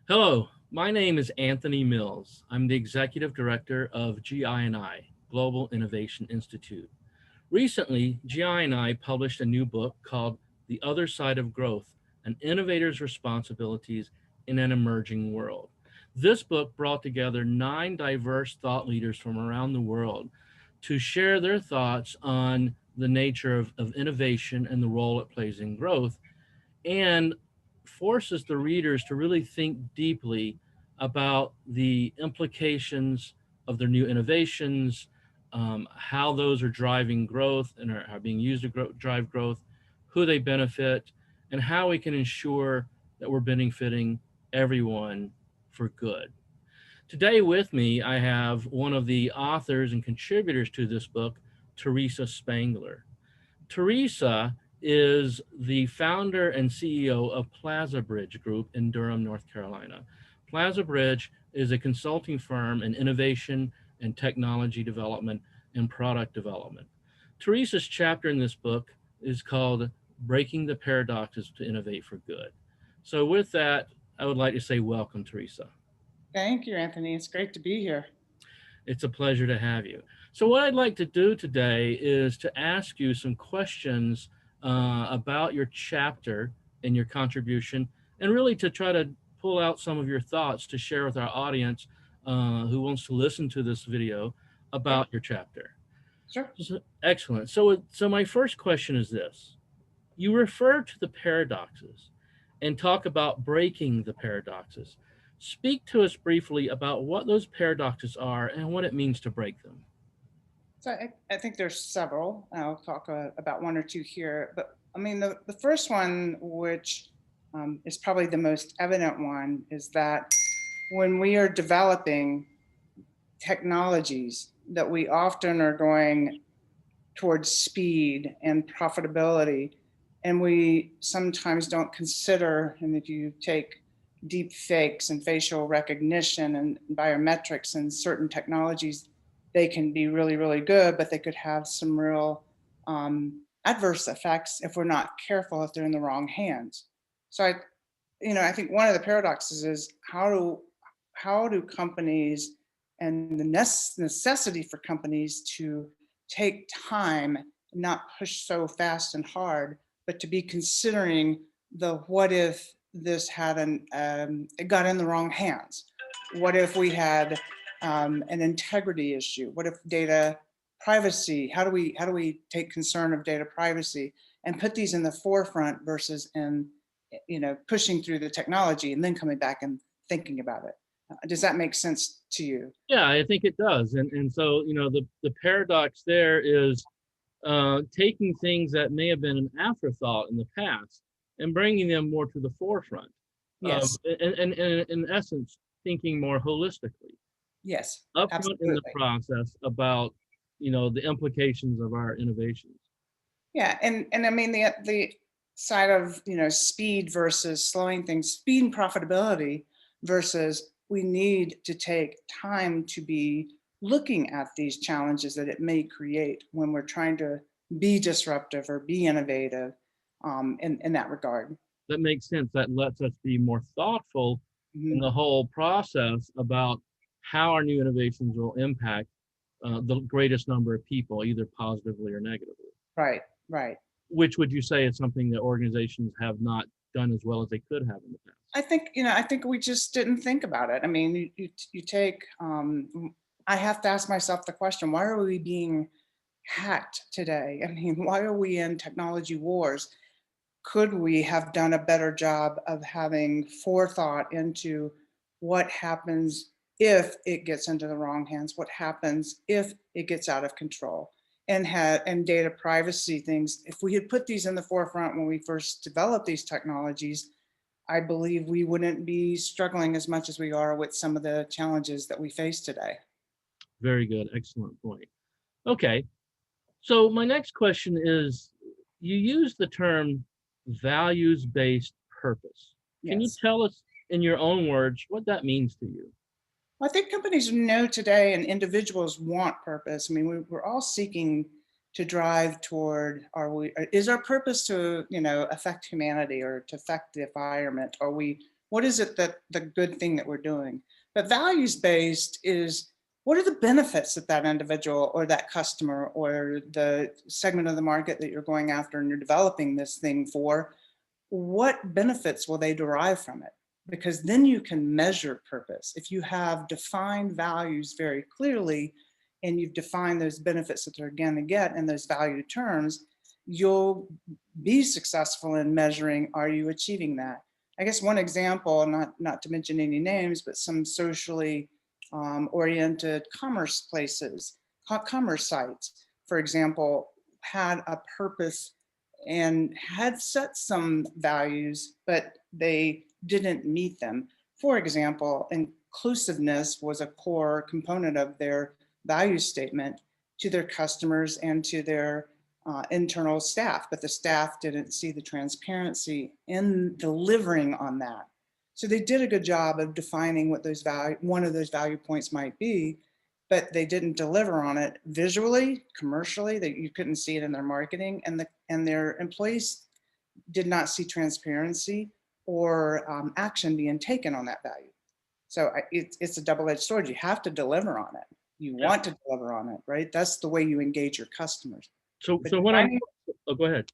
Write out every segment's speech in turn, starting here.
Hello, my name is Anthony Mills. I'm the Executive Director of GINI, Global Innovation Institute. Recently, GINI published a new book called The Other Side of Growth, An Innovator's Responsibilities in an Emerging World. This book brought together 9 diverse thought leaders from around the world to share their thoughts on the nature of innovation and the role it plays in growth, and forces the readers to really think deeply about the implications of their new innovations, how those are driving growth and are being used to drive growth, who they benefit, and how we can ensure that we're benefiting everyone for good. Today, with me, I have one of the authors and contributors to this book, Teresa Spangler. Teresa is the founder and CEO of Plaza Bridge Group in Durham, North Carolina. Plaza Bridge is a consulting firm in innovation and technology development and product development. Teresa's chapter in this book is called Breaking the Paradoxes to Innovate for Good. So, with that, I would like to say welcome, Teresa. Thank you, Anthony. It's great to be here. It's a pleasure to have you. So, what I'd like to do today is to ask you some questions about your chapter and your contribution, and really to try to pull out some of your thoughts to share with our audience who wants to listen to this video Okay, about your chapter. sure. Excellent. So my first question is this: you refer to the paradoxes and talk about breaking the paradoxes. Speak to us briefly about what those paradoxes are and what it means to break them. So I think there's several. I'll talk about one or two here. But I mean, the first one, which is probably the most evident one, is that when we are developing technologies, that we often are going towards speed and profitability. And we sometimes don't consider, and if you take deep fakes and facial recognition and biometrics and certain technologies, they can be really, really good, but they could have some real adverse effects if we're not careful, if they're in the wrong hands. So I think one of the paradoxes is how do companies and the necessity for companies to take time, not push so fast and hard, but to be considering the what if this had it got in the wrong hands? What if we had an integrity issue? What if data privacy? How do we take concern of data privacy and put these in the forefront versus in pushing through the technology and then coming back and thinking about it? Does that make sense to you? Yeah, I think it does. And so, the paradox there is taking things that may have been an afterthought in the past and bringing them more to the forefront. Yes. And in essence, thinking more holistically, Yes, upfront in the absolutely. process about, the implications of our innovations. Yeah, and I mean the side of speed versus slowing things, speed and profitability versus we need to take time to be looking at these challenges that it may create when we're trying to be disruptive or be innovative in that regard. That makes sense. That lets us be more thoughtful in Mhm. the whole process about how our new innovations will impact the greatest number of people, either positively or negatively. Right, right. Which would you say is something that organizations have not done as well as they could have in the past? I think we just didn't think about it. I mean, you take. I have to ask myself the question: why are we being hacked today? I mean, why are we in technology wars? Could we have done a better job of having forethought into what happens if it gets into the wrong hands? What happens if it gets out of control? And data privacy things. If we had put these in the forefront when we first developed these technologies, I believe we wouldn't be struggling as much as we are with some of the challenges that we face today. Very good. Excellent point. Okay. So my next question is, you use the term values-based purpose. Can you Yes. tell us in your own words what that means to you? I think companies know today and individuals want purpose. I mean, we're all seeking to drive toward, is our purpose to, affect humanity or to affect the environment? Are we What is it that the good thing that we're doing? But values based is, what are the benefits that that individual or that customer or the segment of the market that you're going after and you're developing this thing for, what benefits will they derive from it? Because then you can measure purpose. If you have defined values very clearly and you've defined those benefits that they're going to get in those value terms, you'll be successful in measuring, are you achieving that? I guess one example, not to mention any names, but some socially oriented commerce places, commerce sites, for example, had a purpose and had set some values, but they didn't meet them. For example, inclusiveness was a core component of their value statement to their customers and to their internal staff, but the staff didn't see the transparency in delivering on that. So they did a good job of defining what those value, one of those value points might be, but they didn't deliver on it visually, commercially, that you couldn't see it in their marketing, and their employees did not see transparency or action being taken on that value. So it's a double-edged sword. You have to deliver on it. You Yeah. want to deliver on it, right? That's the way you engage your customers. So, But so when I'm, oh, go ahead.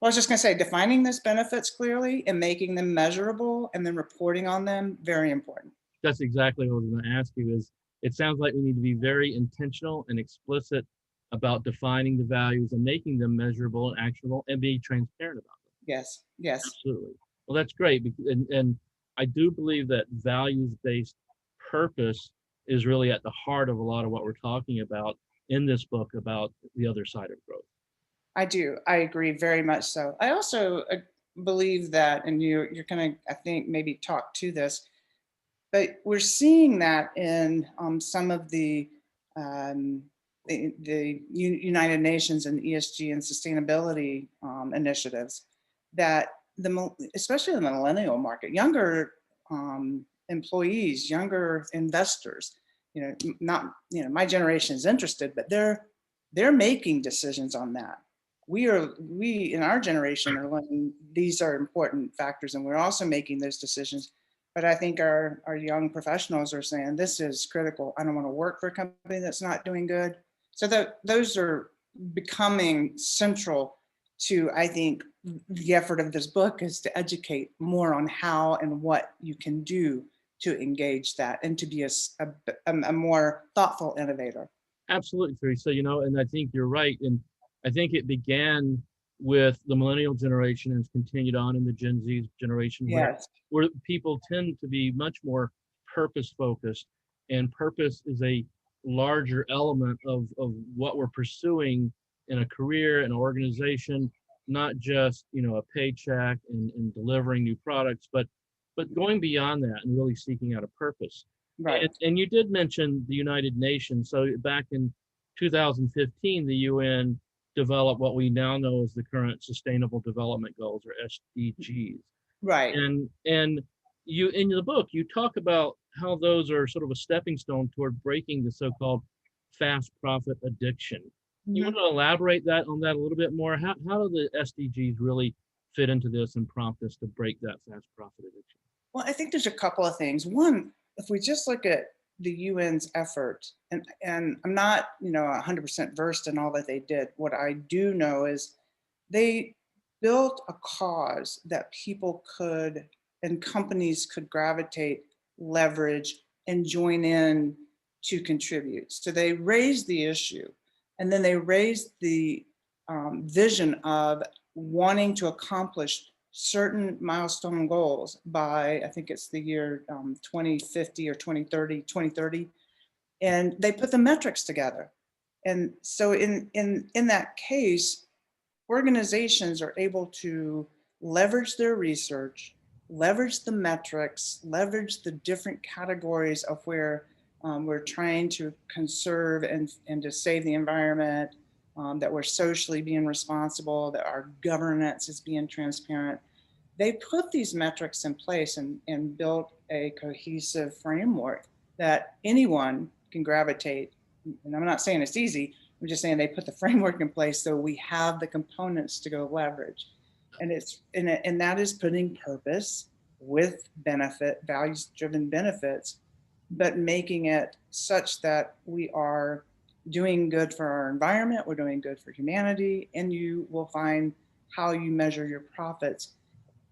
well, I was just going to say, defining those benefits clearly and making them measurable and then reporting on them, very important. That's exactly what I was going to ask you is it sounds like we need to be very intentional and explicit about defining the values and making them measurable and actionable and be transparent about them. Yes, yes, Absolutely. Well, that's great. And I do believe that values-based purpose is really at the heart of a lot of what we're talking about in this book about the other side of growth. I do. I agree very much so. I also believe that, and you're going to, I think, maybe talk to this, but we're seeing that in some of um, the United Nations and ESG and sustainability initiatives, that especially in the millennial market, younger employees, younger investors, not my generation is interested, but they're making decisions on that. We in our generation are learning these are important factors, and we're also making those decisions. But I think our young professionals are saying this is critical. I don't want to work for a company that's not doing good. So those are becoming central to, I think, the effort of this book is to educate more on how and what you can do to engage that and to be a more thoughtful innovator. Absolutely, Teresa. And I think you're right. And I think it began with the millennial generation and has continued on in the Gen Z generation Yes. where people tend to be much more purpose focused, and purpose is a larger element of what we're pursuing in a career, an organization, not just, a paycheck and delivering new products, but going beyond that and really seeking out a purpose. Right. And you did mention the United Nations. So back in 2015, the UN developed what we now know as the current Sustainable Development Goals, or SDGs. Right. And you in the book you talk about how those are sort of a stepping stone toward breaking the so-called fast profit addiction. You want Mhm. to elaborate that on that a little bit more? How do the SDGs really fit into this and prompt us to break that fast profit addiction? Well, I think there's a couple of things. One, if we just look at the UN's effort, and I'm not, 100% versed in all that they did. What I do know is they built a cause that people could and companies could gravitate, leverage, and join in to contribute. So they raised the issue, and then they raised the vision of wanting to accomplish certain milestone goals by, I think it's the year 2050 or 2030, and they put the metrics together. And so in that case, organizations are able to leverage their research, leverage the metrics, leverage the different categories of where we're trying to conserve and to save the environment, that we're socially being responsible, that our governance is being transparent. They put these metrics in place and built a cohesive framework that anyone can gravitate. And I'm not saying it's easy, I'm just saying they put the framework in place so we have the components to go leverage. And that is putting purpose, with values-driven benefits, but making it such that we are doing good for our environment, we're doing good for humanity, and you will find how you measure your profits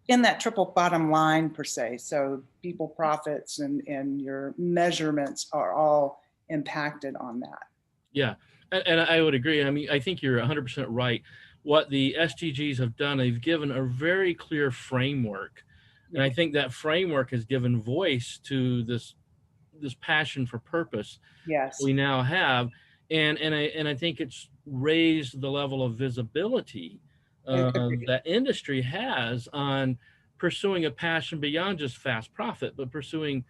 in that triple bottom line per se. So people profits and your measurements are all impacted on that. Yeah, and I would agree. I mean, I think you're 100% right. What the SDGs have done, they've given a very clear framework, and Yeah. I think that framework has given voice to this passion for purpose Yes. we now have, and I think it's raised the level of visibility Agreed. that industry has on pursuing a passion beyond just fast profit, but pursuing,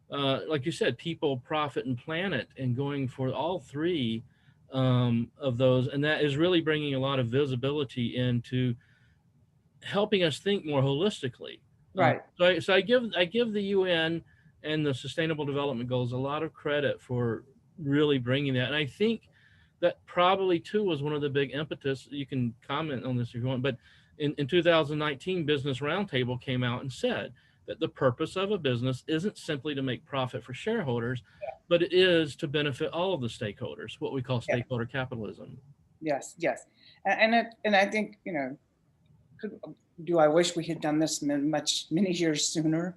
like you said, people, profit, and planet, and going for all three of those, and that is really bringing a lot of visibility into helping us think more holistically. Right. So I give the UN and the Sustainable Development Goals a lot of credit for really bringing that, and I think that probably too was one of the big impetus. You can comment on this if you want, but in 2019, Business Roundtable came out and said that the purpose of a business isn't simply to make profit for shareholders, but it is to benefit all of the stakeholders, what we call Yeah. stakeholder capitalism. Yes. Yes. And I think, could, do I wish we had done this many years sooner?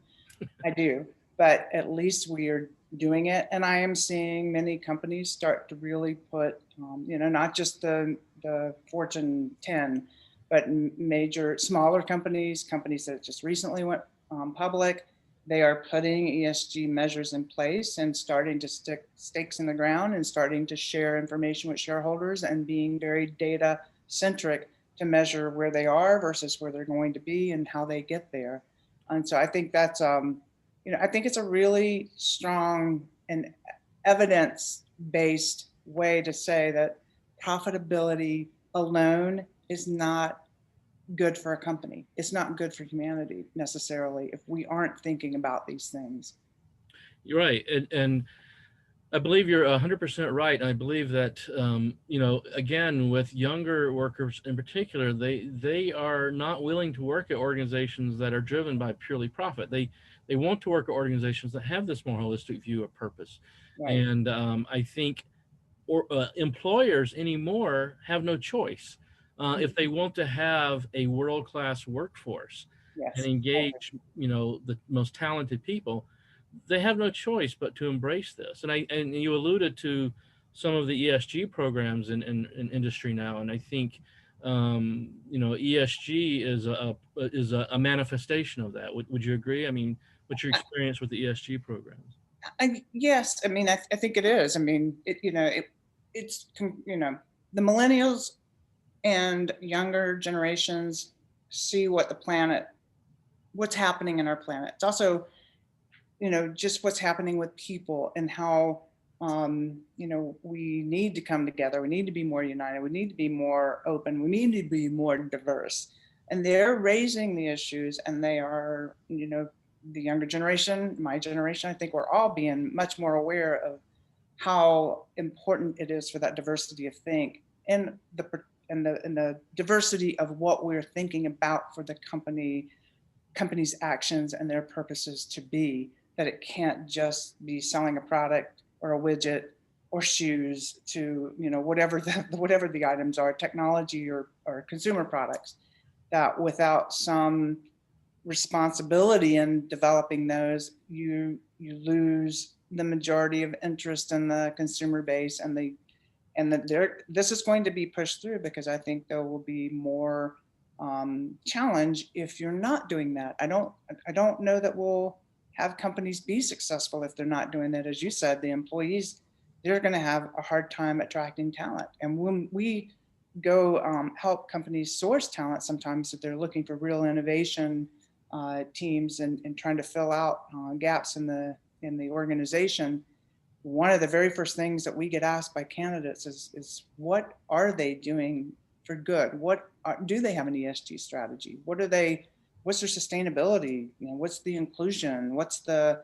I do, but at least we are doing it. And I am seeing many companies start to really put, not just the Fortune 10, but major, smaller companies that just recently went public. They are putting ESG measures in place and starting to stick stakes in the ground and starting to share information with shareholders and being very data centric to measure where they are versus where they're going to be and how they get there. And so I think that's I think it's a really strong and evidence based way to say that profitability alone is not good for a company. It's not good for humanity necessarily if we aren't thinking about these things. You're right, and I believe you're 100% right. I believe that, again, with younger workers in particular, they are not willing to work at organizations that are driven by purely profit. They want to work at organizations that have this more holistic view of purpose. Right. And I think employers anymore have no choice if they want to have a world-class workforce and Yes. engage, the most talented people. They have no choice but to embrace this. And you alluded to some of the ESG programs in industry now, and I think ESG is a manifestation of that. Would you agree? I mean, what's your experience with the ESG programs? Yes, I mean, I think it is. I mean, it's, the millennials and younger generations see what's happening in our planet. It's also, just what's happening with people and how, we need to come together. We need to be more united. We need to be more open. We need to be more diverse. And they're raising the issues and they are, the younger generation, my generation, I think we're all being much more aware of how important it is for that diversity of think and the diversity of what we're thinking about for the company's actions and their purposes to be, that it can't just be selling a product or a widget or shoes to whatever the items are, technology or consumer products, that without some responsibility in developing those, you lose the majority of interest in the consumer base this is going to be pushed through because I think there will be more challenge if you're not doing that. I don't know that we'll have companies be successful if they're not doing that. As you said, the employees, they're going to have a hard time attracting talent. And when we go help companies source talent, sometimes if they're looking for real innovation teams and trying to fill out gaps in the organization, one of the very first things that we get asked by candidates is what are they doing for good? Do they have an ESG strategy? What's their sustainability? What's the inclusion? What's the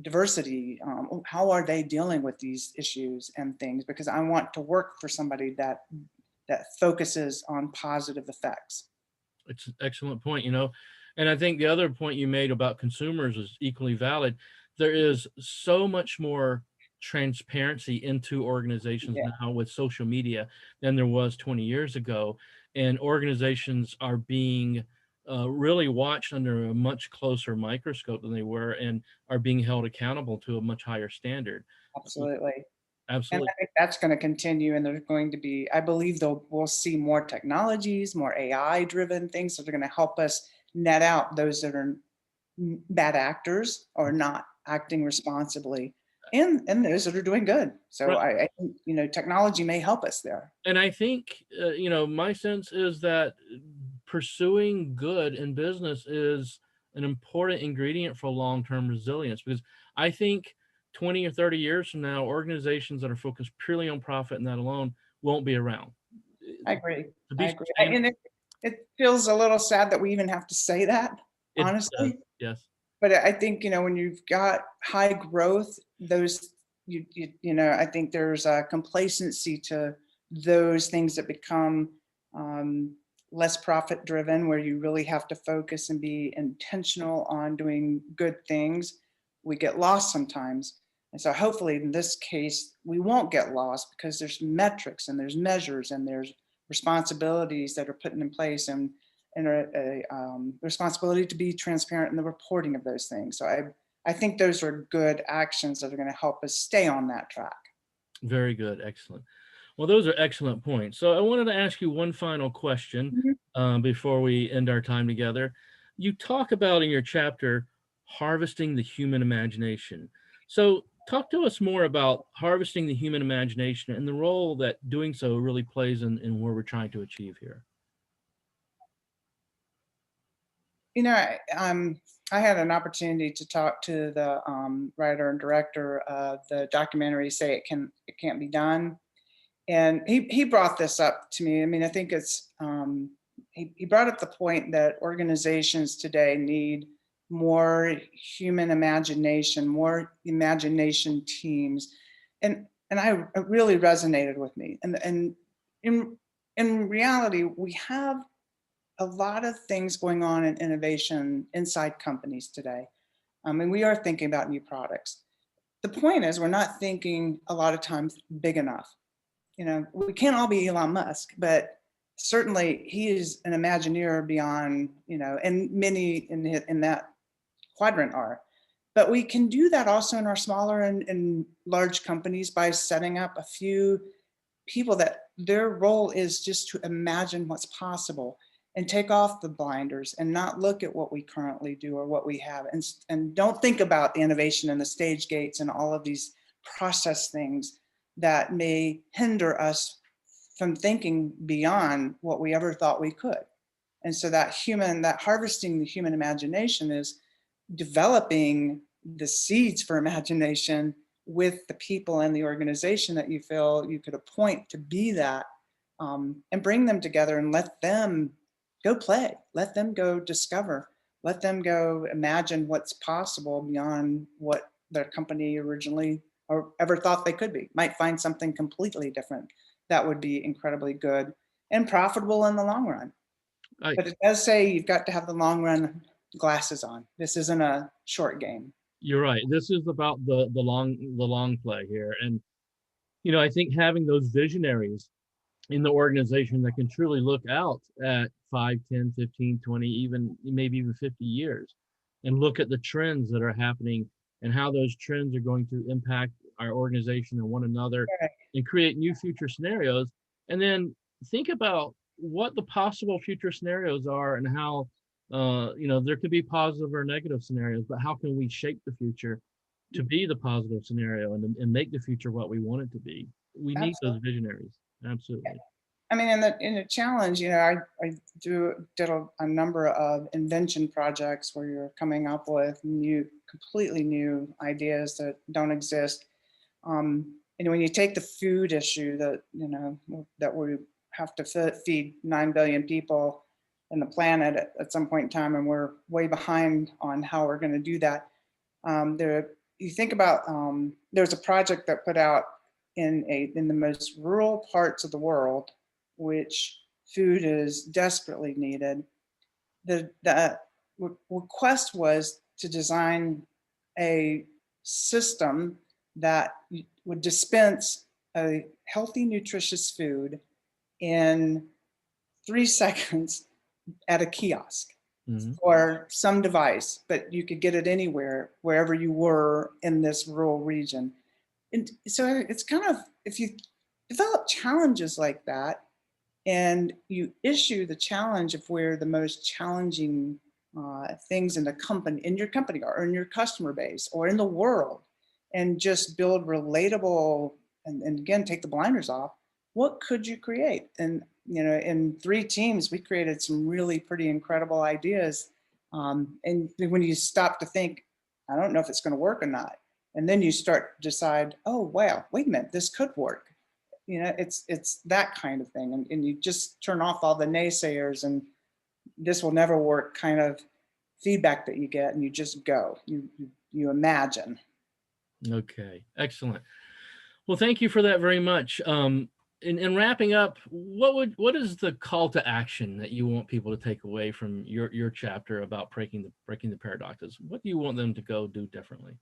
diversity? How are they dealing with these issues and things? Because I want to work for somebody that focuses on positive effects. It's an excellent point. And I think the other point you made about consumers is equally valid. There is so much more transparency into organizations Yeah, now with social media than there was 20 years ago. And organizations are being really watched under a much closer microscope than they were and are being held accountable to a much higher standard. absolutely. And Absolutely. I think that's going to continue. And there's going to be, I believe, though, we'll see more technologies, more AI driven things that are going to help us net out those that are bad actors or not acting responsibly, and those that are doing good. So Right. I think, technology may help us there. And I think, my sense is that pursuing good in business is an important ingredient for long-term resilience because I think 20 or 30 years from now, organizations that are focused purely on profit and that alone won't be around. I agree. To I be agree. sustainable, And it feels a little sad that we even have to say that, it does. honestly. Yes. But I think, when you've got high growth, those I think there's a complacency to those things that become um, less profit driven, where you really have to focus and be intentional on doing good things. We get lost sometimes. And so hopefully in this case, we won't get lost because there's metrics and there's measures and there's responsibilities that are put in place, and a responsibility to be transparent in the reporting of those things. So I think those are good actions that are going to help us stay on that track. Very good. Excellent. Well, those are excellent points. So I wanted to ask you one final question Mhm. before we end our time together. You talk about in your chapter harvesting the human imagination. So talk to us more about harvesting the human imagination and the role that doing so really plays in where we're trying to achieve here. You know, I had an opportunity to talk to the writer and director of the documentary "Say It Can't Be Done," and he brought this up to me. I mean, I think it's he brought up the point that organizations today need more human imagination, more imagination teams, and it really resonated with me. And in in reality, we have a lot of things going on in innovation inside companies today. And we are thinking about new products. The point is, we're not thinking a lot of times big enough. We can't all be Elon Musk, but certainly he is an Imagineer beyond, and many in that quadrant are. But we can do that also in our smaller and large companies by setting up a few people that their role is just to imagine what's possible and take off the blinders and not look at what we currently do or what we have, and don't think about the innovation and the stage gates and all of these process things that may hinder us from thinking beyond what we ever thought we could. And so that harvesting the human imagination is developing the seeds for imagination with the people in the organization that you feel you could appoint to be that, and bring them together and let them go play, let them go discover, let them go imagine what's possible beyond what their company originally or ever thought they could be. Might find something completely different that would be incredibly good and profitable in the long run. I, But it does say you've got to have the long run glasses on. This isn't a short game. you're right. This is about the long play here, and I think having those visionaries in the organization that can truly look out at 5, 10, 15, 20, even maybe even 50 years and look at the trends that are happening and how those trends are going to impact our organization and one another Right. and create new future scenarios. And then think about what the possible future scenarios are and how, there could be positive or negative scenarios, but how can we shape the future to be the positive scenario and make the future what we want it to be? We need those Absolutely. visionaries. Absolutely. I mean, in the challenge, I did a number of invention projects where you're coming up with completely new ideas that don't exist. And when you take the food issue that we have to feed 9 billion people in the planet at some point in time, and we're way behind on how we're going to do that. You think about, there's a project that put out in the most rural parts of the world, which food is desperately needed. The request was to design a system that would dispense a healthy, nutritious food in 3 seconds at a kiosk Mhm. or some device, but you could get it anywhere, wherever you were in this rural region. And so it's kind of, if you develop challenges like that, and you issue the challenge of where the most challenging things in the company, in your company, or in your customer base, or in the world, and just build relatable, and again, take the blinders off. What could you create? And in 3 teams, we created some really pretty incredible ideas. And when you stop to think, I don't know if it's going to work or not, and then you start to decide, oh wow, wait a minute, this could work. It's that kind of thing, and you just turn off all the naysayers and this will never work kind of feedback that you get, and you just go, you imagine. Okay, excellent. Well, thank you for that very much. In wrapping up, what is the call to action that you want people to take away from your chapter about breaking the paradoxes? What do you want them to go do differently?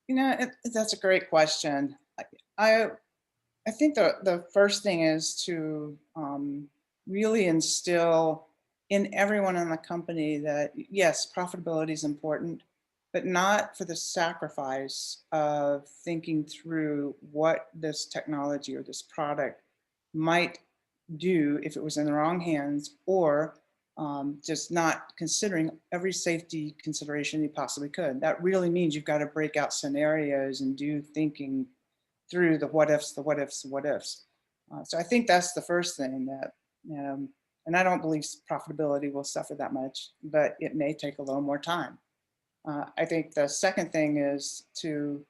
That's a great question. I I think the first thing is to really instill in everyone in the company that yes, profitability is important, but not for the sacrifice of thinking through what this technology or this product might do if it was in the wrong hands, or just not considering every safety consideration you possibly could. That really means you've got to break out scenarios and do thinking through the what ifs, the what ifs, the what ifs. So I think that's the first thing that, and I don't believe profitability will suffer that much, but it may take a little more time. I think the second thing is to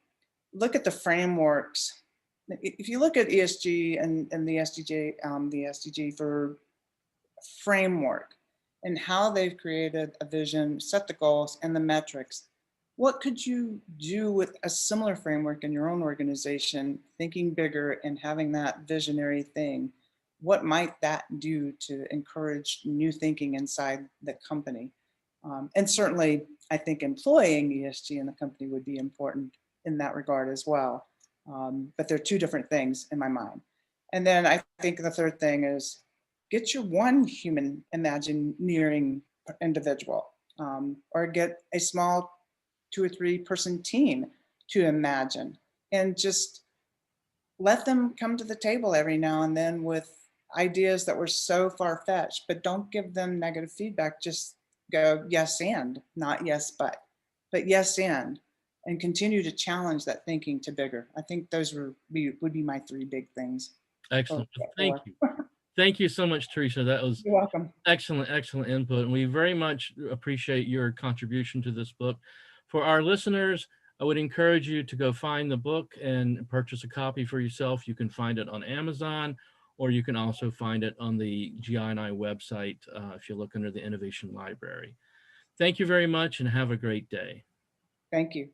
look at the frameworks. If you look at ESG and the SDG for framework and how they've created a vision, set the goals and the metrics. What could you do with a similar framework in your own organization, thinking bigger and having that visionary thing? What might that do to encourage new thinking inside the company? And certainly, I think employing ESG in the company would be important in that regard as well. But they're two different things in my mind. And then I think the third thing is get your one human imagineering individual, or get a small 2 or 3 person team to imagine, and just let them come to the table every now and then with ideas that were so far fetched, but don't give them negative feedback. Just go yes and, not yes but yes and continue to challenge that thinking to bigger. I think those would be my 3 big things. Or Excellent. Thank 4. you. Thank you so much, Teresa. That was You're welcome. excellent, excellent input. And we very much appreciate your contribution to this book. For our listeners, I would encourage you to go find the book and purchase a copy for yourself. You can find it on Amazon, or you can also find it on the GINI website if you look under the Innovation Library. Thank you very much and have a great day. Thank you.